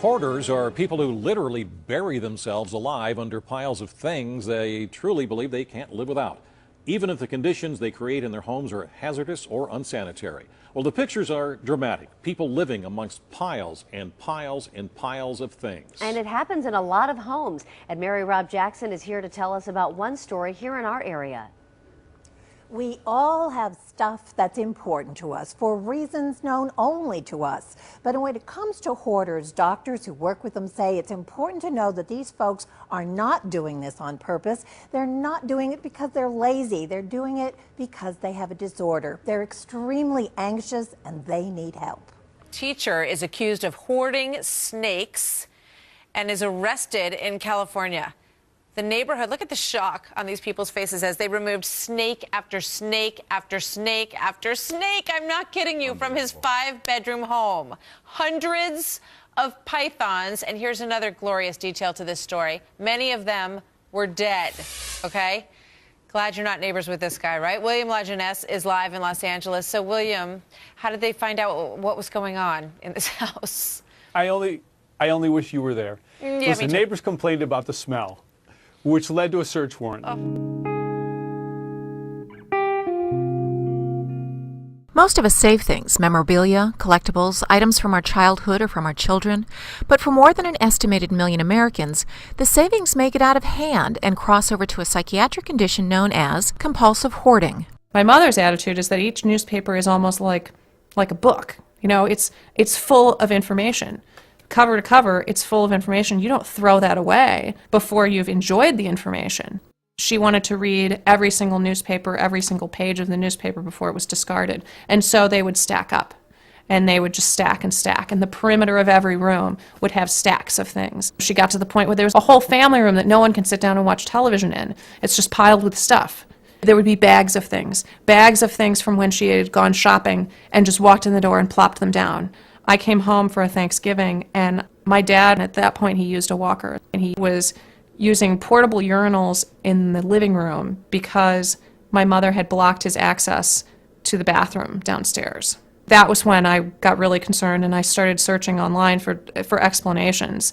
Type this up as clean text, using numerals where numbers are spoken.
Hoarders are people who literally bury themselves alive under piles of things they truly believe they can't live without, even if the conditions they create in their homes are hazardous or unsanitary. Well, the pictures are dramatic. People living amongst piles and piles and piles of things. And it happens in a lot of homes. And Mary Rob Jackson is here to tell us about one story here in our area. We all have stuff that's important to us for reasons known only to us. But when it comes to hoarders, doctors who work with them say it's important to know that these folks are not doing this on purpose. They're not doing it because they're lazy. They're doing it because they have a disorder. They're extremely anxious and they need help. Teacher is accused of hoarding snakes and is arrested in California. The neighborhood, look at the shock on these people's faces as they removed snake after snake after snake after snake. I'm not kidding you, from his 5-bedroom home. Hundreds of pythons. And here's another glorious detail to this story. Many of them were dead, okay? Glad you're not neighbors with this guy, right? William LaJeunesse is live in Los Angeles. So, William, how did they find out what was going on in this house? I only wish you were there. Yeah, Listen, neighbors complained about the smell, which led to a search warrant. Most of us save things, memorabilia, collectibles, items from our childhood or from our children. But for more than an estimated 1 million Americans, the savings may get out of hand and cross over to a psychiatric condition known as compulsive hoarding. My mother's attitude is that each newspaper is almost like a book. You know, it's full of information. Cover to cover, it's full of information. You don't throw that away before you've enjoyed the information. She wanted to read every single newspaper, every single page of the newspaper before it was discarded. And so they would stack up, and they would just stack and stack. And the perimeter of every room would have stacks of things. She got to the point where there was a whole family room that no one can sit down and watch television in. It's just piled with stuff. There would be bags of things from when she had gone shopping and just walked in the door and plopped them down. I came home for a Thanksgiving, and my dad, at that point, he used a walker, and he was using portable urinals in the living room because my mother had blocked his access to the bathroom downstairs. That was when I got really concerned, and I started searching online for explanations.